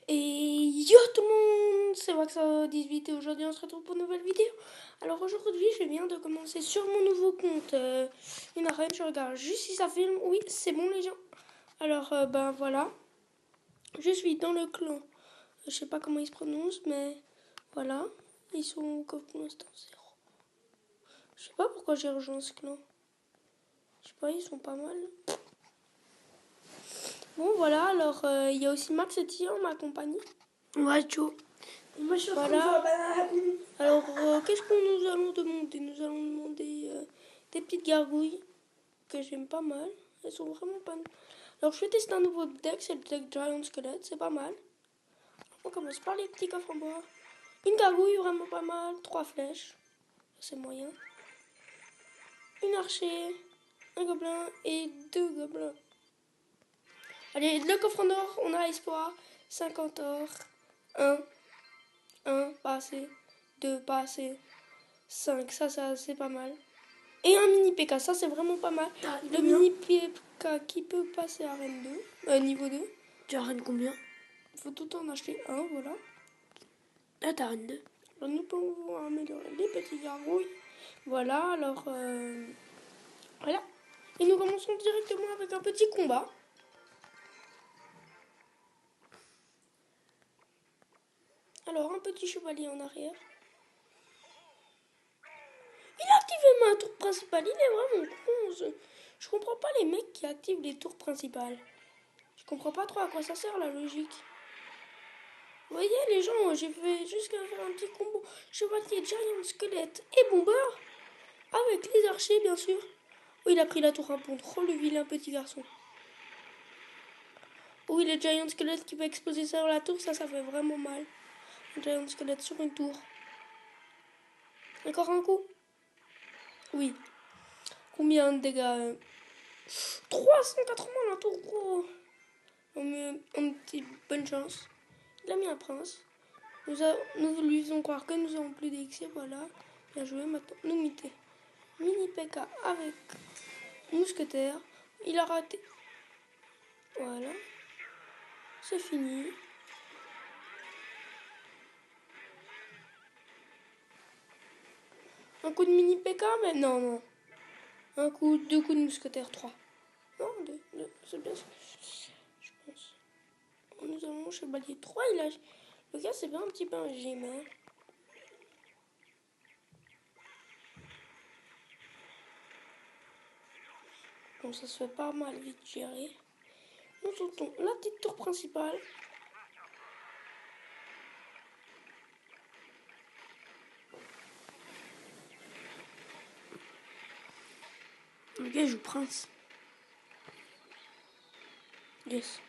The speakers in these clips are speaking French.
Et yo tout le monde, c'est Waxa18 et aujourd'hui on se retrouve pour une nouvelle vidéo. Alors aujourd'hui je viens de commencer sur mon nouveau compte une arène, je regarde juste si ça filme, oui c'est bon les gens. Alors ben voilà, je suis dans le clan, je sais pas comment ils se prononcent mais voilà, ils sont comme pour l'instant 0. Je sais pas pourquoi j'ai rejoint ce clan, je sais pas, ils sont pas mal. Bon voilà, alors il y a aussi Max et Tia en ma compagnie. Ouais, chaud. Moi, je voilà. Alors, qu'est-ce que nous allons demander? Nous allons demander des petites gargouilles que j'aime pas mal. Elles sont vraiment pas mal. Alors, je vais tester un nouveau deck, c'est le deck Giant Skelette, c'est pas mal. On commence par les petits coffres en bois. Une gargouille, vraiment pas mal. 3 flèches, c'est moyen. Une archer, un gobelin et 2 gobelins. Allez, le coffre en or, on a espoir. 50 or. 1, pas assez. 2, pas assez. 5, ça c'est pas mal. Et un mini PK, ça c'est vraiment pas mal. Le mini PK qui peut passer à Reine 2, niveau 2. Tu as Reine combien? Il faut tout en acheter un, voilà. Ah, t'as Reine 2. Alors nous pouvons améliorer les petits gargouilles. Voilà, alors voilà. Et nous commençons directement avec un petit combat. Alors un petit chevalier en arrière. Il a activé ma tour principale, il est vraiment con. Je comprends pas les mecs qui activent les tours principales. Je comprends pas trop à quoi ça sert la logique. Vous voyez les gens, j'ai fait jusqu'à faire un petit combo chevalier, giant, squelette et bomber. Avec les archers bien sûr. Oh il a pris la tour à pondre. Oh le vilain petit garçon. Oui le giant squelette qui va exploser sur la tour, ça fait vraiment mal. Le giant squelette sur une tour. Encore un coup. Oui. Combien de dégâts 380 la tour. Oh. On petite bonne chance. Il a mis un prince. Nous lui faisons croire que nous avons plus d'élixir. Voilà. Bien joué. Maintenant, nous miter. Mini PK avec mousquetaire. Il a raté. Voilà. C'est fini. Un coup de mini PK, mais non. Un coup, 2 coups de mousquetaire, 3. Non, 2, c'est bien ça. Je pense. Nous avons chevalier 3. Le gars, c'est bien un petit peu un gym. Hein. Bon, ça se fait pas mal vite gérer. Nous sautons la petite tour principale. Le gars joue prince. Yes.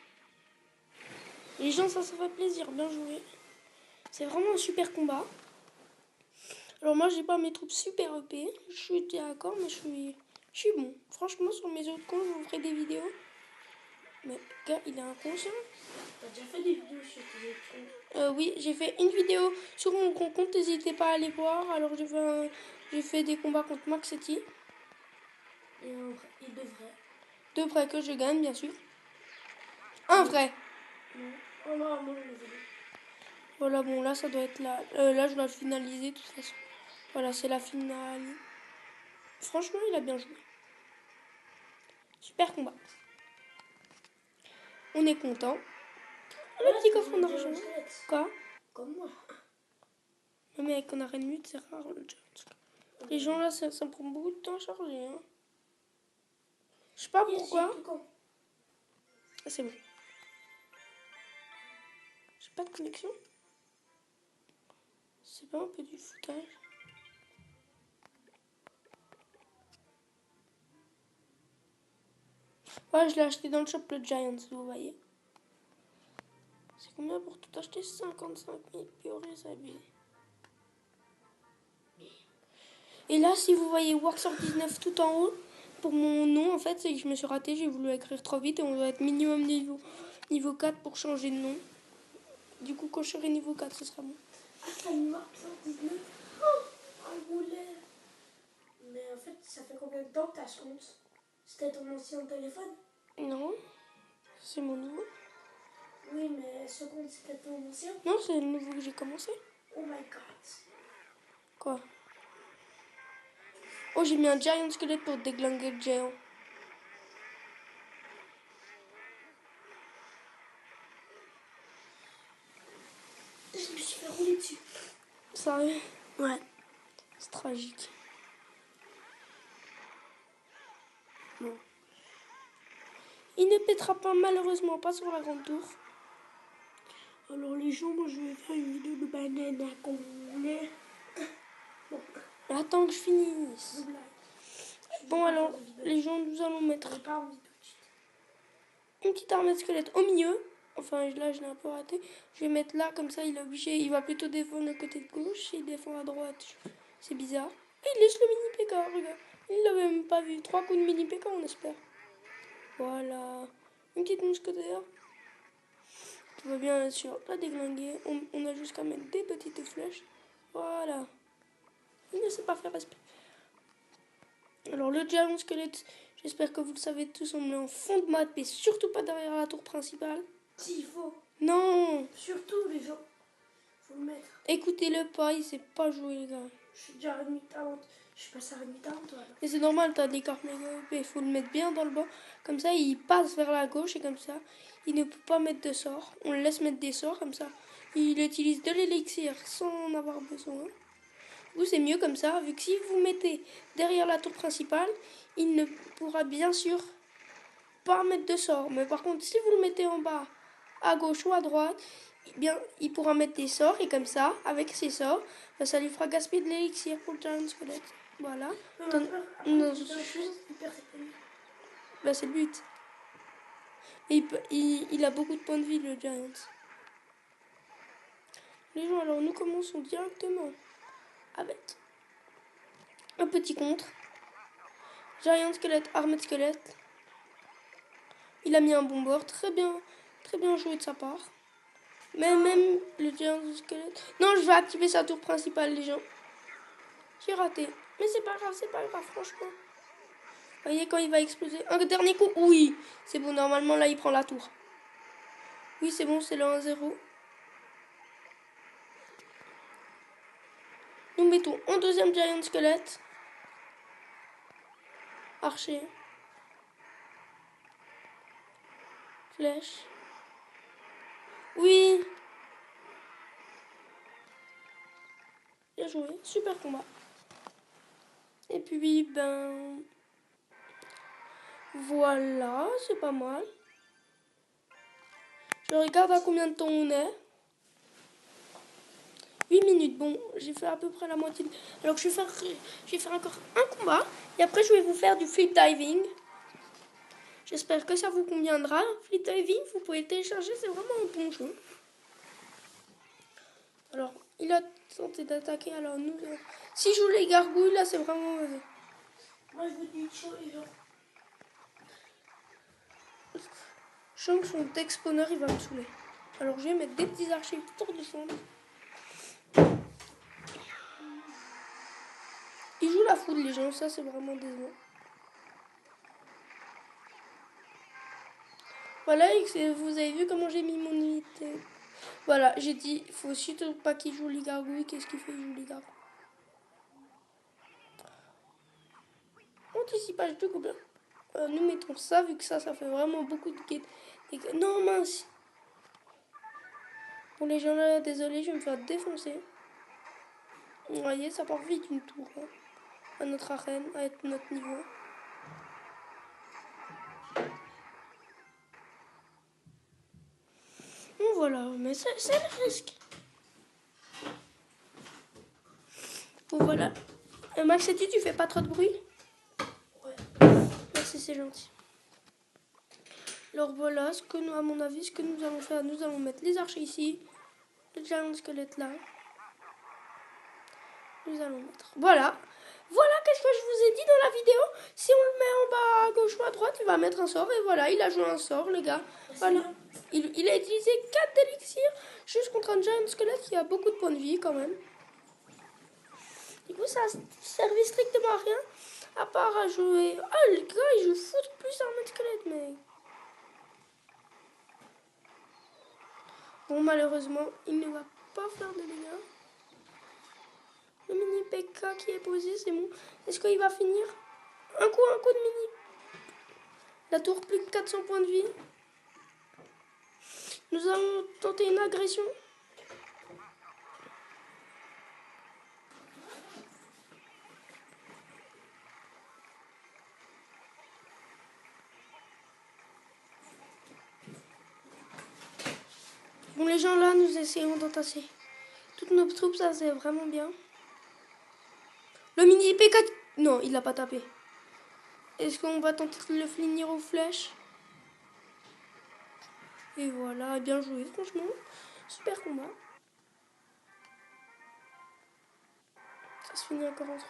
Les gens, ça fait plaisir. Bien joué. C'est vraiment un super combat. Alors moi, j'ai pas mes troupes super EP. Je suis d'accord, mais je suis bon. Franchement, sur mes autres comptes, je vous ferai des vidéos. Mais le gars, il est inconscient. T'as déjà fait des vidéos sur tes autres? Oui, j'ai fait une vidéo sur mon compte. N'hésitez pas à aller voir. Alors, j'ai fait des combats contre Max et T. Et deux vrais. 2 vrais que je gagne, bien sûr. Un vrai. Non. Oh non, moi je l'ai vu. Voilà, bon, là, ça doit être là. Là, je dois le finaliser de toute façon. Voilà, c'est la finale. Franchement, il a bien joué. Super combat. On est content. Le petit coffre en argent. Quoi? Comme moi. Mais mec, on a rien de mieux, c'est rare le giant. Les gens là, ça prend beaucoup de temps à charger. Hein. Je sais pas pourquoi. Ah, c'est bon. J'ai pas de connexion. C'est pas un peu du foutage. Ouais, je l'ai acheté dans le shop le Giants, vous voyez. C'est combien pour tout acheter? 55 000. Purée, c'est abusé. Et là, si vous voyez Worksor19 tout en haut, pour mon nom, en fait, c'est que je me suis raté. J'ai voulu écrire trop vite et on doit être minimum niveau 4 pour changer de nom. Du coup, quand je serai niveau 4, ce sera bon. Ah, t'as mis Worksor19? Oh, un boulet. Mais en fait, ça fait combien de temps que t'as ce compte? C'était ton ancien téléphone? Non, c'est mon nouveau. Oui, mais ce compte, c'était ton ancien. Non, c'est le nouveau que j'ai commencé. Oh my god. Quoi? Oh, j'ai mis un giant squelette pour déglinguer le géant. Je me suis fait rouler dessus. Sérieux? Ouais. C'est tragique. Non. Il ne pètera pas, malheureusement pas sur la grande tour. Alors les gens, moi je vais faire une vidéo de banane à coller. Bon, Attends que je finisse. de blague. Bon alors, les gens, nous allons mettre J'ai pas envie tout de suite. une petite armée de squelette au milieu. Enfin, là, je l'ai un peu raté. Je vais mettre là, comme ça, il est obligé. Il va plutôt défendre le côté de gauche. Il défend à droite. C'est bizarre. Et il laisse le mini PK, regarde. Il l'avait même pas vu. 3 coups de mini PK, on espère. Voilà. Une petite mousquetaire. Tout va bien sur la déglinguer. On a juste qu'à mettre des petites flèches. Voilà. Il ne sait pas faire respect. Alors, le giant squelette, j'espère que vous le savez tous, on le met en fond de map, mais surtout pas derrière la tour principale. S'il faut. Non! Surtout les gens. Faut le mettre. Écoutez-le pas, il sait pas jouer, les gars. Je suis déjà à demi-talent. Je suis passé à demi-talent, toi. Alors. Et c'est normal, t'as des cartes méga OP, il faut le mettre bien dans le bas. Comme ça, il passe vers la gauche et comme ça, il ne peut pas mettre de sorts. On le laisse mettre des sorts comme ça. Il utilise de l'élixir sans en avoir besoin. Vous, c'est mieux comme ça, vu que si vous mettez derrière la tour principale, il ne pourra bien sûr pas mettre de sorts. Mais par contre, si vous le mettez en bas, à gauche ou à droite, eh bien, il pourra mettre des sorts et comme ça, avec ces sorts, ben, ça lui fera gaspiller de l'élixir pour le giant squelette. Voilà. Ben, c'est le but. Et il a beaucoup de points de vie, le giant. Les gens, alors nous commençons directement avec un petit contre. Giant squelette, armée de squelette. Il a mis un bon bord, très bien joué de sa part. Mais même le giant squelette. Non, je vais activer sa tour principale, les gens. J'ai raté. Mais c'est pas grave, franchement. Vous voyez quand il va exploser. Un dernier coup, oui. C'est bon, normalement là il prend la tour. Oui, c'est bon, c'est le 1-0. Nous mettons en deuxième giant squelette. Archer. Flèche. Oui. Bien joué, super combat. Et puis, ben... Voilà, c'est pas mal. Je regarde à combien de temps on est. 8 minutes, bon, j'ai fait à peu près la moitié. Alors je vais faire encore un combat. Et après, je vais vous faire du flip diving. J'espère que ça vous conviendra. Flip diving, vous pouvez le télécharger, c'est vraiment un bon jeu. Alors, il a tenté d'attaquer, alors nous... Si je joue les gargouilles, là, c'est vraiment... Moi, je vous dis chaud, les gens. Je sens que son deck spawner, il va me saouler. Alors, je vais mettre des petits archers pour descendre. Il joue la foudre, les gens, ça, c'est vraiment décevant. Voilà, vous avez vu comment j'ai mis mon unité. Voilà, j'ai dit, il faut surtout pas qu'il joue les gargouilles. Qu'est-ce qu'il fait? Il joue les gargouilles. Anticipage de gobelins. Nous mettons ça, vu que ça fait vraiment beaucoup de quêtes. Non, mince. Pour les gens là, désolé, je vais me faire défoncer. Vous voyez, ça part vite une tour. Hein, à notre arène, à être notre niveau. Bon, voilà, mais c'est le risque. Bon, voilà. Max, tu fais pas trop de bruit? Ouais. Merci, c'est gentil. Alors voilà, à mon avis, ce que nous allons faire, nous allons mettre les archers ici, le giant squelette là. Nous allons mettre. Voilà. Voilà qu'est-ce que je vous ai dit dans la vidéo. Si on le met en bas à gauche ou à droite, il va mettre un sort. Et voilà, il a joué un sort, les gars. Voilà. Il a utilisé 4 élixirs juste contre un giant squelette qui a beaucoup de points de vie quand même. Du coup, ça a servi strictement à rien. À part à jouer. Ah, le gars, il joue foot plus armée de squelette, mais. Bon, malheureusement, il ne va pas faire de dégâts. Le mini PK qui est posé, c'est bon. Est-ce qu'il va finir? Un coup de mini. La tour, plus que 400 points de vie. Nous allons tenter une agression. Bon, les gens là, nous essayons d'entasser toutes nos troupes, ça c'est vraiment bien. Le mini P4, non, il l'a pas tapé. Est-ce qu'on va tenter de le finir aux flèches? Et voilà, bien joué, franchement. Super combat. Ça se finit encore en 3.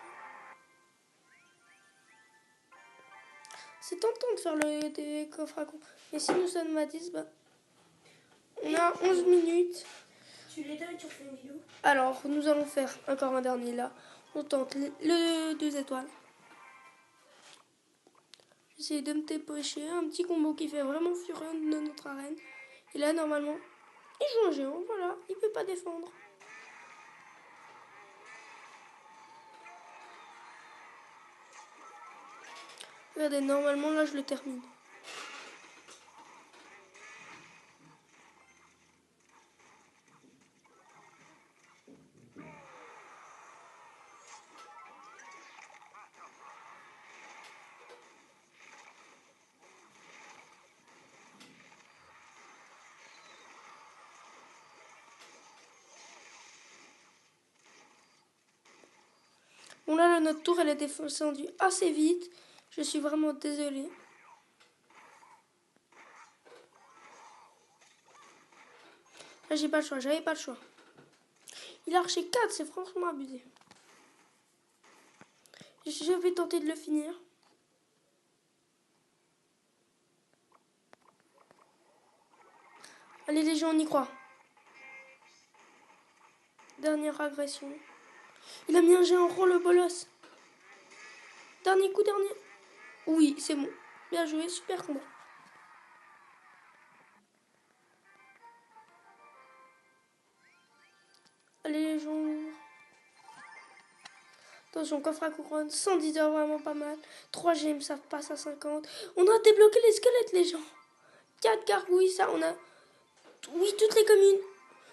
C'est tentant de faire des coffres à con. Mais si nous sommes à 10, bah, on a 11 minutes. Tu l'éteins et tu refais une vidéo. Alors, nous allons faire encore un dernier là. On tente le 2 étoiles. J'essaie de me dépêcher. Un petit combo qui fait vraiment furieux de notre arène. Et là, normalement, il joue un géant. Voilà, il peut pas défendre. Regardez, normalement, là, je le termine. Bon, là, notre tour, elle est descendue assez vite. Je suis vraiment désolée. Là, j'ai pas le choix. J'avais pas le choix. Il a arché 4, c'est franchement abusé. Je vais tenter de le finir. Allez, les gens, on y croit. Dernière agression. Il a mis un géant en le bolos. Dernier coup, dernier. Oui, c'est bon. Bien joué, super combat. Allez, les gens. Attention, coffre à couronne. 110 heures, vraiment pas mal. 3 gemmes, ça passe à 50. On a débloqué les squelettes, les gens. 4 gargouilles, ça, on a. Oui, toutes les communes.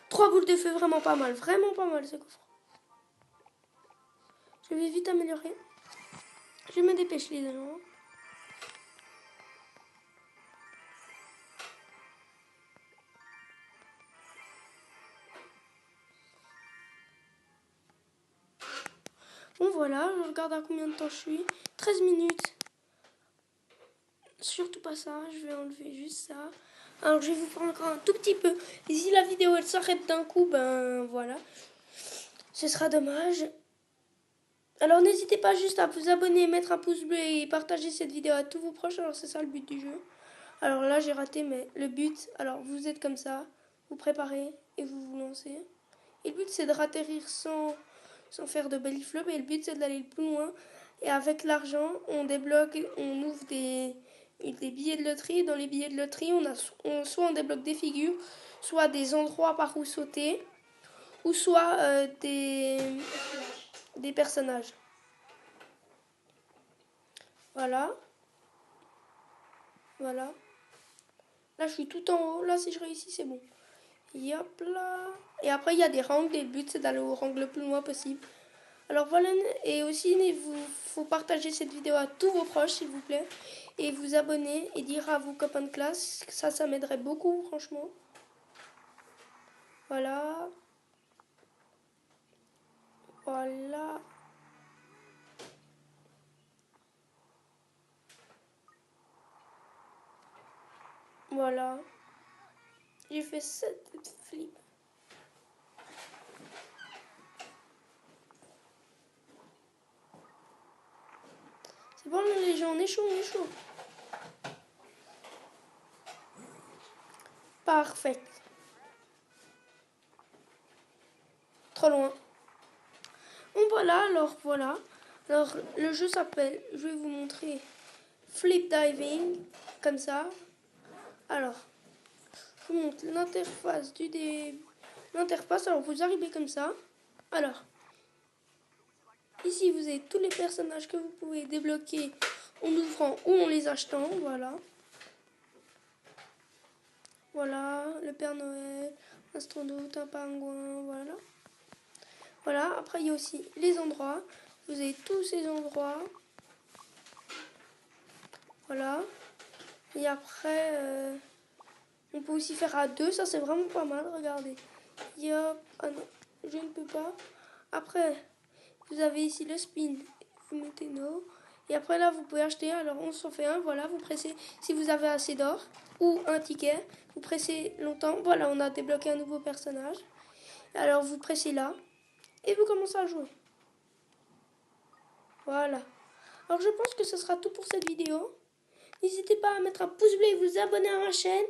3 boules de feu, vraiment pas mal. Vraiment pas mal, ce coffre. Je vais vite améliorer. Je me dépêche, les gens. Bon, voilà, je regarde à combien de temps je suis. 13 minutes. Surtout pas ça, je vais enlever juste ça. Alors, je vais vous prendre encore un tout petit peu. Et si la vidéo, elle s'arrête d'un coup, ben voilà. Ce sera dommage. Alors, n'hésitez pas juste à vous abonner, mettre un pouce bleu et partager cette vidéo à tous vos proches. Alors, c'est ça le but du jeu. Alors là, j'ai raté, mais le but, alors vous êtes comme ça, vous préparez et vous vous lancez. Et le but, c'est de ratterrir sans faire de belly flop. Et le but, c'est d'aller le plus loin. Et avec l'argent, on débloque, on ouvre des billets de loterie. Dans les billets de loterie, soit on débloque des figures, soit des endroits par où sauter, ou soit des personnages. Voilà. Voilà. Là, je suis tout en haut. Là, si je réussis, c'est bon. Et hop là. Et après, il y a des rangs. Et le but, c'est d'aller au rang le plus loin possible. Alors voilà. Et aussi, il faut partager cette vidéo à tous vos proches, s'il vous plaît. Et vous abonner et dire à vos copains de classe. Ça m'aiderait beaucoup, franchement. Voilà. Voilà. Voilà. J'ai fait 7 flips. C'est bon, les gens, on est chaud, on est chaud. Parfait. Trop loin. Bon, voilà, alors voilà. Alors, le jeu s'appelle, je vais vous montrer, Flip Diving, comme ça. Alors, je vous montre l'interface du début. L'interface, alors vous arrivez comme ça. Alors, ici vous avez tous les personnages que vous pouvez débloquer en ouvrant ou en les achetant, voilà. Voilà, le Père Noël, un astronaute, un pingouin, voilà. Voilà, après il y a aussi les endroits. Vous avez tous ces endroits. Voilà. Et après, on peut aussi faire à deux, ça c'est vraiment pas mal, regardez. Il y a... Ah non, je ne peux pas. Après, vous avez ici le spin, vous mettez no. Et après là, vous pouvez acheter, alors on s'en fait un, voilà, vous pressez, si vous avez assez d'or, ou un ticket, vous pressez longtemps, voilà, on a débloqué un nouveau personnage. Alors vous pressez là, et vous commencez à jouer. Voilà. Alors je pense que ce sera tout pour cette vidéo. N'hésitez pas à mettre un pouce bleu et vous abonner à ma chaîne.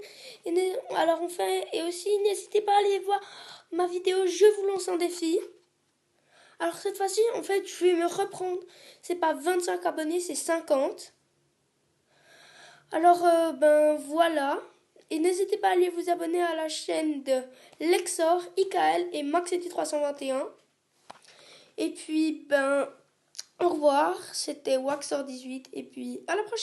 Et aussi n'hésitez pas à aller voir ma vidéo Je vous lance un défi. Alors cette fois-ci, en fait, je vais me reprendre. C'est pas 25 abonnés, c'est 50. Alors, ben voilà. Et n'hésitez pas à aller vous abonner à la chaîne de Lexor, IKL et MaxEti321. Et puis, ben, au revoir. C'était Waxor18. Et puis, à la prochaine.